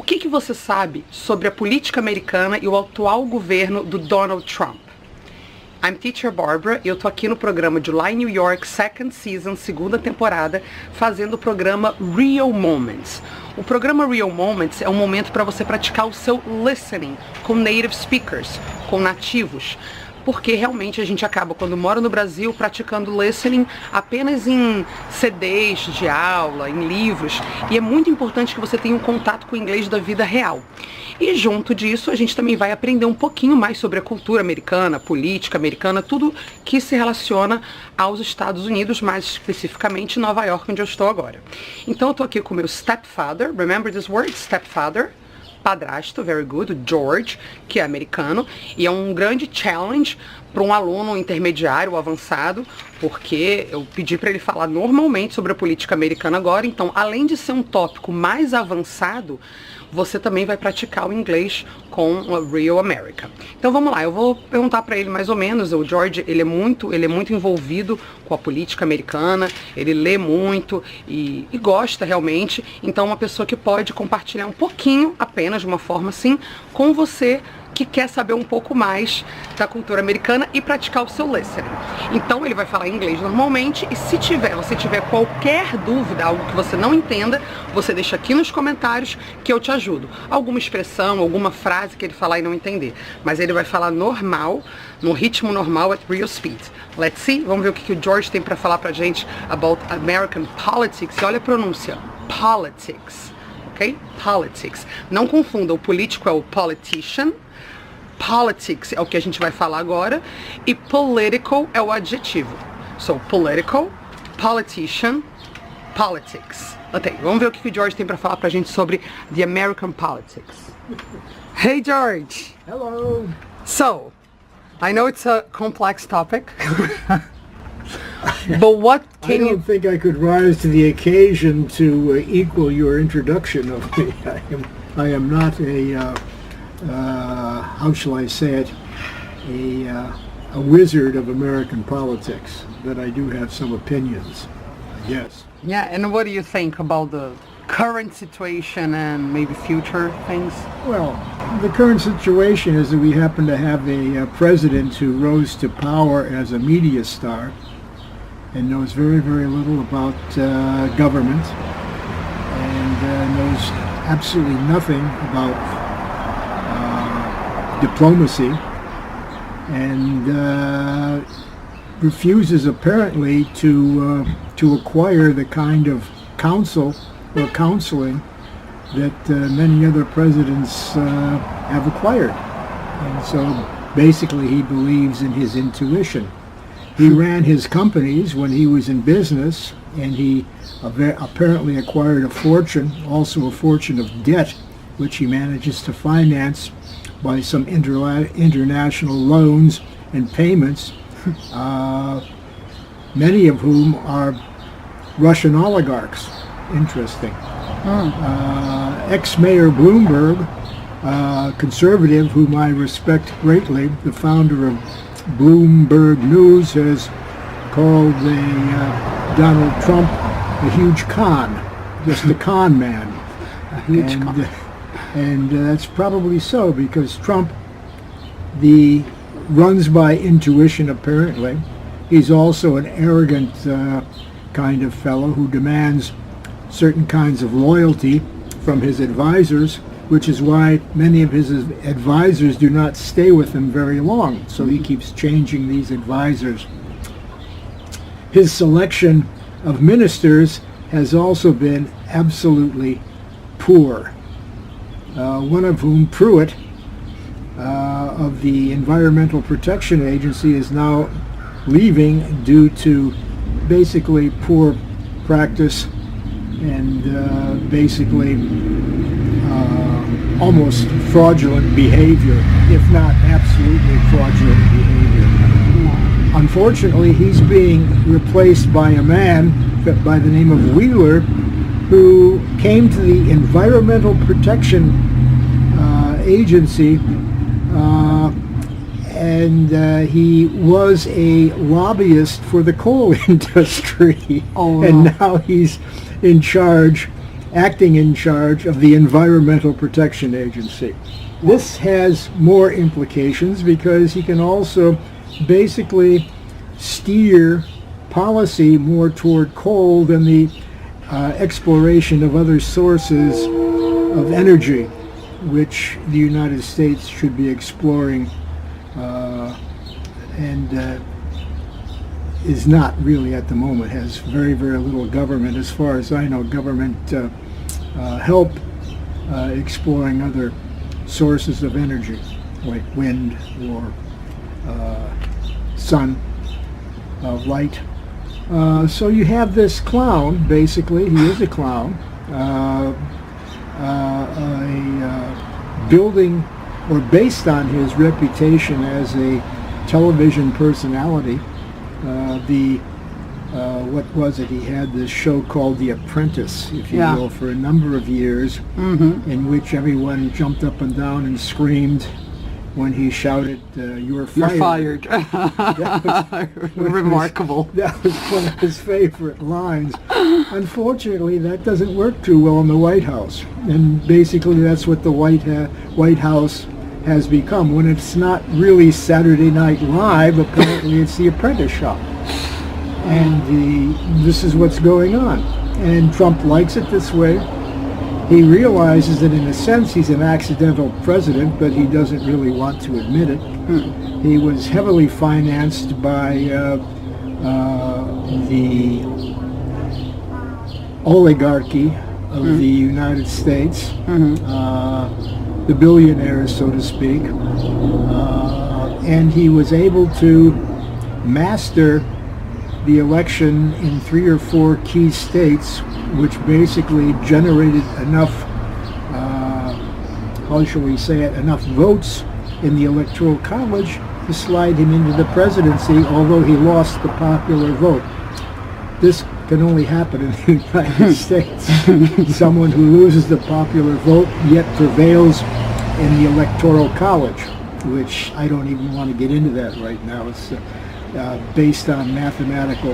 que você sabe sobre a política americana e o atual governo do Donald Trump? I'm Teacher Barbara e eu tô aqui no programa de Lá em New York, second season, segunda temporada, fazendo o programa Real Moments. O programa Real Moments é um momento para você praticar o seu listening com native speakers, com nativos. Porque realmente a gente acaba, quando mora no Brasil, praticando listening apenas em CDs de aula, em livros. E é muito importante que você tenha um contato com o inglês da vida real. E junto disso, a gente também vai aprender um pouquinho mais sobre a cultura americana, a política americana, tudo que se relaciona aos Estados Unidos, mais especificamente Nova York, onde eu estou agora. Então eu tô aqui com o meu stepfather, remember this word, stepfather? Padrasto, very good, o George, que é americano, e é um grande challenge para um aluno intermediário ou avançado, porque eu pedi para ele falar normalmente sobre a política americana agora, então além de ser um tópico mais avançado, você também vai praticar o inglês com a Real America. Então vamos lá, eu vou perguntar para ele mais ou menos. O George, ele é muito envolvido com a política americana, ele lê muito e gosta realmente, então é uma pessoa que pode compartilhar um pouquinho, apenas de uma forma assim, com você que quer saber um pouco mais da cultura americana e praticar o seu listening. Então ele vai falar inglês normalmente e se você tiver qualquer dúvida, algo que você não entenda, você deixa aqui nos comentários que eu te ajudo. Alguma expressão, alguma frase que ele falar e não entender. Mas ele vai falar normal, no ritmo normal, at real speed. Let's see, vamos ver o que o George tem para falar pra gente about American politics. E olha a pronúncia, politics, ok? Politics. Não confunda, o político é o politician, politics é o que a gente vai falar agora, e political é o adjetivo. So, political, politician, politics. Ok, vamos ver o que o George tem para falar pra gente sobre the American politics. Hey George! Hello! So, I know it's a complex topic, but what I don't think I could rise to the occasion to equal your introduction of me. I am not a how shall I say it, a wizard of American politics, but I do have some opinions, yes. Yeah, and what do you think about the current situation and maybe future things? Well, the current situation is that we happen to have a president who rose to power as a media star and knows very, very little about government and knows absolutely nothing about diplomacy, and refuses apparently to acquire the kind of counsel or counseling that many other presidents have acquired. And so basically he believes in his intuition. He ran his companies when he was in business, and he apparently acquired a fortune, also a fortune of debt, which he manages to finance by some international loans and payments, many of whom are Russian oligarchs. Interesting. Ex-Mayor Bloomberg, conservative whom I respect greatly, the founder of Bloomberg News, has called Donald Trump a huge con, just a con man. A huge con. And that's probably so, because Trump runs by intuition, apparently. He's also an arrogant kind of fellow who demands certain kinds of loyalty from his advisors, which is why many of his advisors do not stay with him very long. So he keeps changing these advisors. His selection of ministers has also been absolutely poor. One of whom, Pruitt, of the Environmental Protection Agency, is now leaving due to basically poor practice and basically almost fraudulent behavior, if not absolutely fraudulent behavior. Unfortunately, he's being replaced by a man by the name of Wheeler, who came to the Environmental Protection Agency, and he was a lobbyist for the coal industry. Oh, and now he's in charge acting in charge of the Environmental Protection Agency. This has more implications because he can also basically steer policy more toward coal than the exploration of other sources of energy, which the United States should be exploring and is not really at the moment, has very, very little government, as far as I know, government help exploring other sources of energy, like wind or sun, light. So you have this clown, basically, he is a clown, building, or based on his reputation as a television personality. What was it? He had this show called The Apprentice, if you will, for a number of years, in which everyone jumped up and down and screamed when he shouted, "You're fired." You're fired. Remarkable. That was one of his favorite lines. Unfortunately, that doesn't work too well in the White House. And basically that's what the White House has become. When it's not really Saturday Night Live, apparently it's The Apprentice show. And this is what's going on. And Trump likes it this way. He realizes that in a sense he's an accidental president, but he doesn't really want to admit it. He was heavily financed by the oligarchy of the United States, the billionaires, so to speak, and he was able to master the election in 3 or 4 key states, which basically generated enough, how shall we say it, enough votes in the Electoral College to slide him into the presidency, although he lost the popular vote. This can only happen in the United States. Someone who loses the popular vote yet prevails in the Electoral College, which I don't even want to get into that right now. It's based on mathematical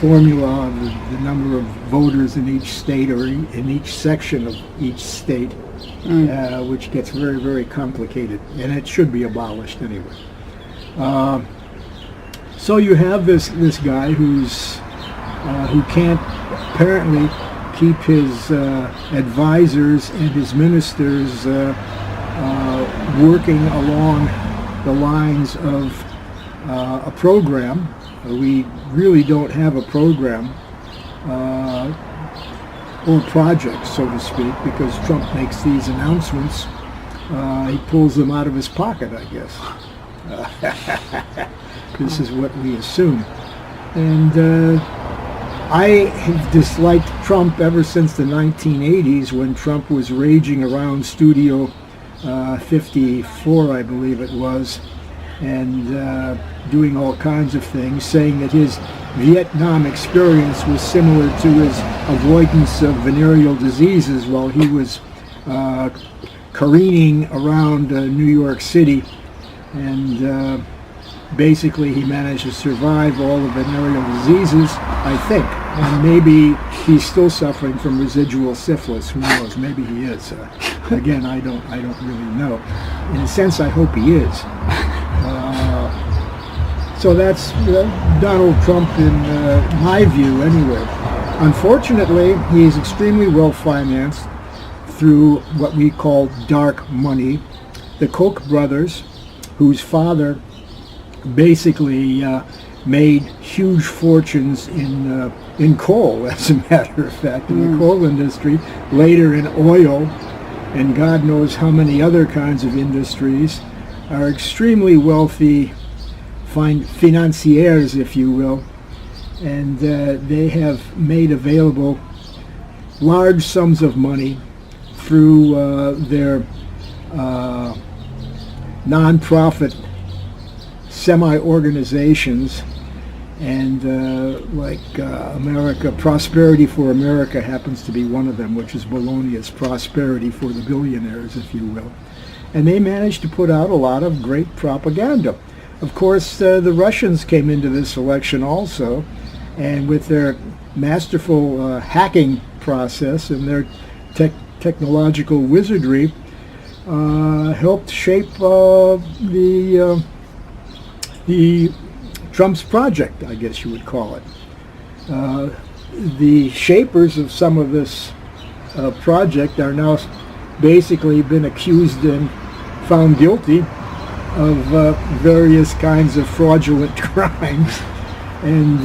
formula of the number of voters in each state or in each section of each state, which gets very, very complicated, and it should be abolished anyway. So you have this guy who can't apparently keep his advisors and his ministers working along the lines of a program. We really don't have a program or project, so to speak, because Trump makes these announcements. He pulls them out of his pocket, I guess. This is what we assume. And I have disliked Trump ever since the 1980s, when Trump was raging around Studio 54, I believe it was, and doing all kinds of things, saying that his Vietnam experience was similar to his avoidance of venereal diseases while he was careening around New York City, and basically he managed to survive all the venereal diseases, I think, and maybe he's still suffering from residual syphilis. Who knows? Maybe he is. Again, I don't really know. In a sense, I hope he is. So that's Donald Trump in my view, anyway. Unfortunately, he is extremely well financed through what we call dark money. The Koch brothers, whose father basically made huge fortunes in coal, as a matter of fact, in the coal industry, later in oil, and God knows how many other kinds of industries, are extremely wealthy financiers, if you will, and they have made available large sums of money through their non-profit semi-organizations, and America, Prosperity for America happens to be one of them, which is Bologna's Prosperity for the Billionaires, if you will. And they managed to put out a lot of great propaganda. Of course, the Russians came into this election also, and with their masterful hacking process and their technological wizardry helped shape the Trump's project, I guess you would call it. The shapers of some of this project are now basically been accused and found guilty of various kinds of fraudulent crimes, and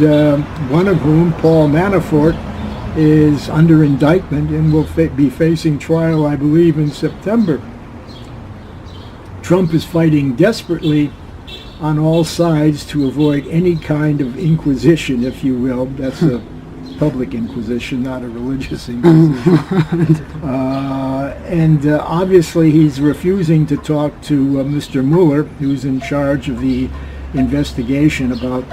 one of whom, Paul Manafort, is under indictment and will be facing trial, I believe, in September. Trump is fighting desperately on all sides to avoid any kind of inquisition, if you will. That's a public inquisition, not a religious inquisition. And obviously he's refusing to talk to Mr. Mueller, who's in charge of the investigation about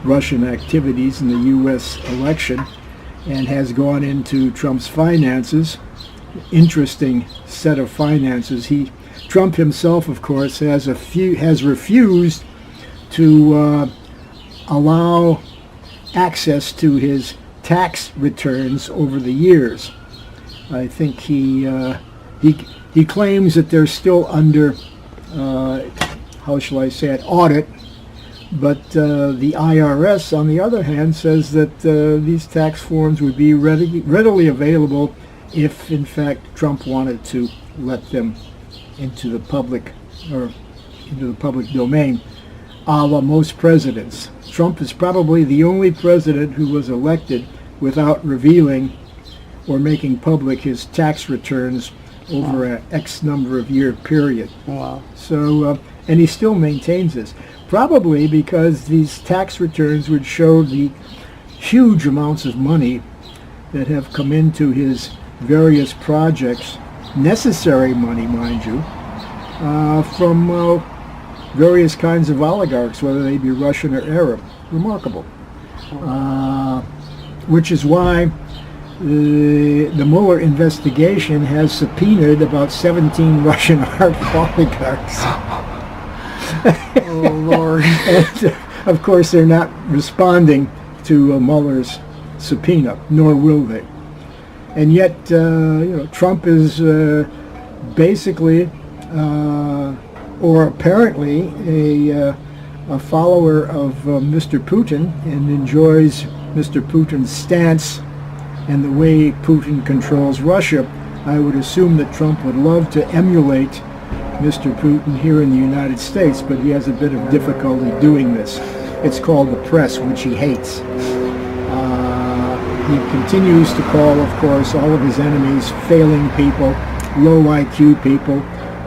Russian activities in the U.S. election, and has gone into Trump's finances. Interesting set of finances. Trump himself, of course, has refused to allow access to his tax returns over the years. I think he claims that they're still under, how shall I say it, audit, but the IRS, on the other hand, says that these tax forms would be readily available if, in fact, Trump wanted to let them into the public domain, a la most presidents. Trump is probably the only president who was elected without revealing or making public his tax returns over an X number of year period. Wow. So, and he still maintains this, probably because these tax returns would show the huge amounts of money that have come into his various projects, necessary money, mind you, from various kinds of oligarchs, whether they be Russian or Arab. Remarkable. Which is why the Mueller investigation has subpoenaed about 17 Russian oligarchs. Oh, Lord. And, of course, they're not responding to Mueller's subpoena, nor will they. And yet, Trump is basically, or apparently, a follower of Mr. Putin, and enjoys Mr. Putin's stance and the way Putin controls Russia. I would assume that Trump would love to emulate Mr. Putin here in the United States, but he has a bit of difficulty doing this. It's called the press, which he hates. He continues to call, of course, all of his enemies failing people, low IQ people,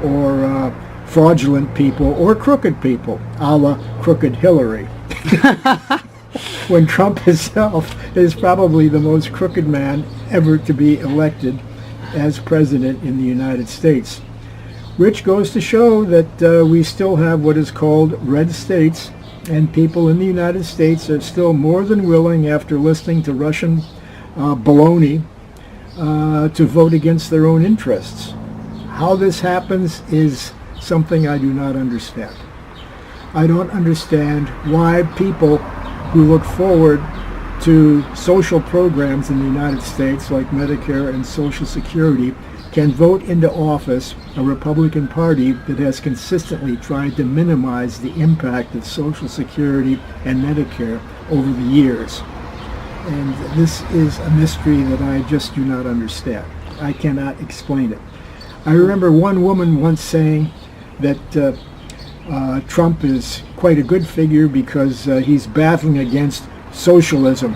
or fraudulent people, or crooked people, a la Crooked Hillary. When Trump himself is probably the most crooked man ever to be elected as president in the United States. Which goes to show that we still have what is called red states, and people in the United States are still more than willing, after listening to Russian baloney, to vote against their own interests. How this happens is something I do not understand. I don't understand why people who look forward to social programs in the United States like Medicare and Social Security can vote into office a Republican Party that has consistently tried to minimize the impact of Social Security and Medicare over the years. And this is a mystery that I just do not understand. I cannot explain it. I remember one woman once saying that Trump is quite a good figure because he's battling against socialism.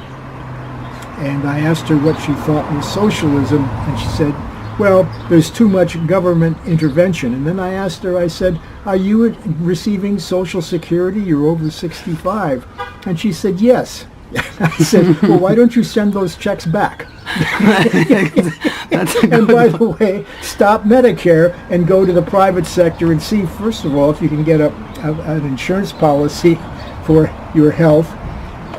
And I asked her what she thought was socialism, and she said, well, there's too much government intervention. And then I asked her, I said, are you receiving Social Security? You're over 65. And she said, yes. I said, well, why don't you send those checks back? That's a good and by the way, stop Medicare and go to the private sector and see, first of all, if you can get an insurance policy for your health,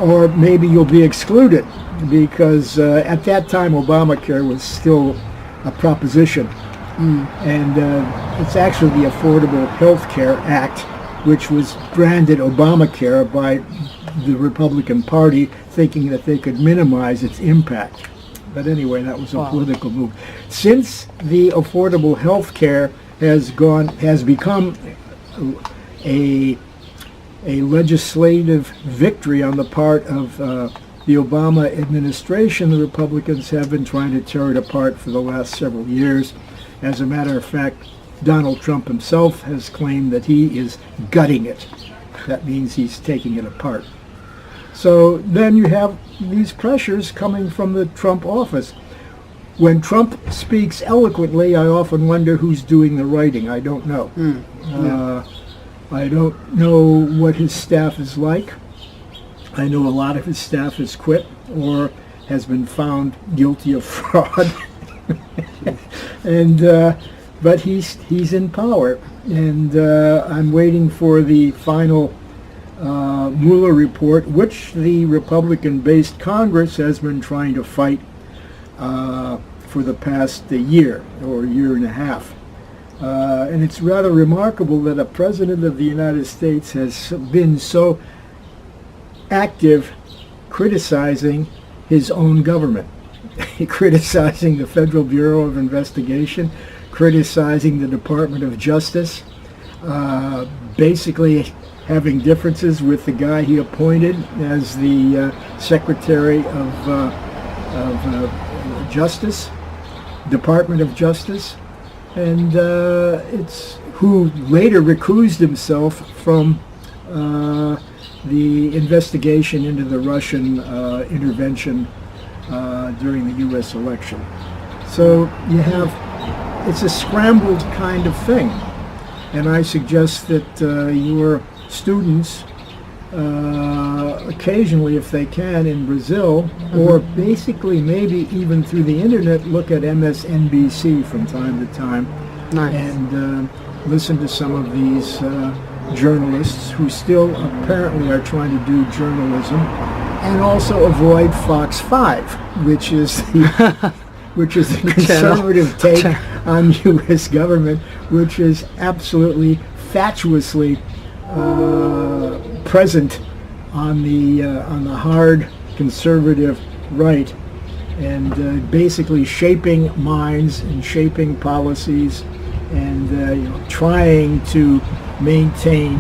or maybe you'll be excluded, because at that time Obamacare was still a proposition. And it's actually the Affordable Health Care Act, which was branded Obamacare by the Republican Party, thinking that they could minimize its impact. But anyway, that was a political move. Since the affordable health care has become a legislative victory on the part of the Obama administration, the Republicans have been trying to tear it apart for the last several years. As a matter of fact, Donald Trump himself has claimed that he is gutting it. That means he's taking it apart. So then you have these pressures coming from the Trump office. When Trump speaks eloquently, I often wonder who's doing the writing. I don't know. I don't know what his staff is like. I know a lot of his staff has quit or has been found guilty of fraud. But he's in power, and I'm waiting for the final Mueller report, which the Republican-based Congress has been trying to fight for the past year or year and a half. And it's rather remarkable that a president of the United States has been so active criticizing his own government, criticizing the Federal Bureau of Investigation, criticizing the Department of Justice, basically having differences with the guy he appointed as the Secretary of Justice, Department of Justice, and it's who later recused himself from the investigation into the Russian intervention during the U.S. election. So you have, it's a scrambled kind of thing. And I suggest that your students occasionally, if they can, in Brazil, or basically maybe even through the internet, look at MSNBC from time to time. Nice. And listen to some of these journalists who still apparently are trying to do journalism, and also avoid Fox 5, which is the conservative take on U.S. government, which is absolutely fatuously present on the hard conservative right, and basically shaping minds and shaping policies, and trying to maintain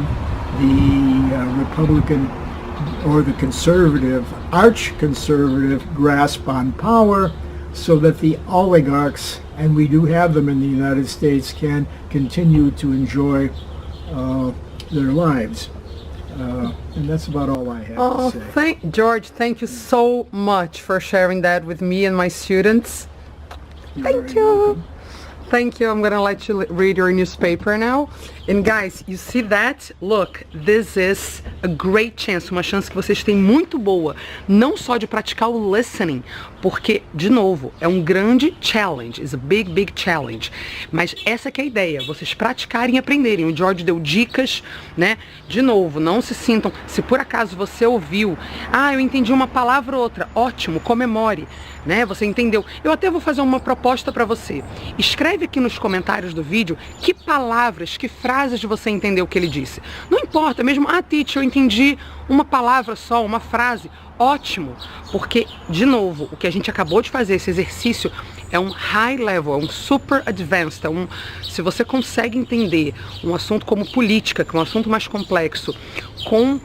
the Republican or the conservative, arch-conservative grasp on power, so that the oligarchs, and we do have them in the United States, can continue to enjoy their lives. And that's about all I have to say. George, thank you so much for sharing that with me and my students. Thank you. Thank you. I'm going to let you read your newspaper now. And guys, you see that? Look, this is a great chance, uma chance que vocês têm muito boa, não só de praticar o listening, porque, de novo, é um grande challenge, it's a big, big challenge. Mas essa que é a ideia, vocês praticarem e aprenderem. O George deu dicas, né? De novo, não se sintam, se por acaso você ouviu, eu entendi uma palavra ou outra, ótimo, comemore, né? Você entendeu. Eu até vou fazer uma proposta para você. Escreve aqui nos comentários do vídeo que palavras, que frases você entendeu o que ele disse. Não importa, mesmo, teacher, eu entendi uma palavra só, uma frase. Ótimo, porque, de novo, o que a gente acabou de fazer, esse exercício, é um high level, é um super advanced, se você consegue entender um assunto como política, que é um assunto mais complexo, com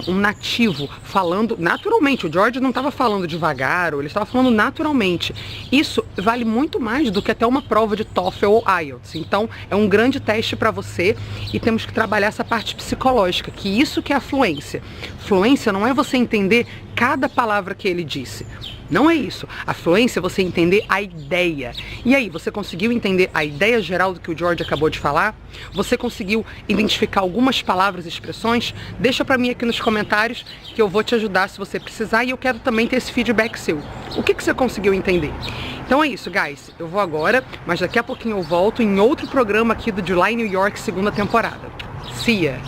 um nativo falando naturalmente, o George não estava falando devagar, ou ele estava falando naturalmente, isso vale muito mais do que até uma prova de TOEFL ou IELTS. Então é um grande teste para você, e temos que trabalhar essa parte psicológica, que isso que é a fluência. Fluência não é você entender cada palavra que ele disse. Não é isso. A fluência é você entender a ideia. E aí, você conseguiu entender a ideia geral do que o George acabou de falar? Você conseguiu identificar algumas palavras e expressões? Deixa pra mim aqui nos comentários que eu vou te ajudar se você precisar, e eu quero também ter esse feedback seu. O que você conseguiu entender? Então é isso, guys. Eu vou agora, mas daqui a pouquinho eu volto em outro programa aqui do July New York, segunda temporada. See ya!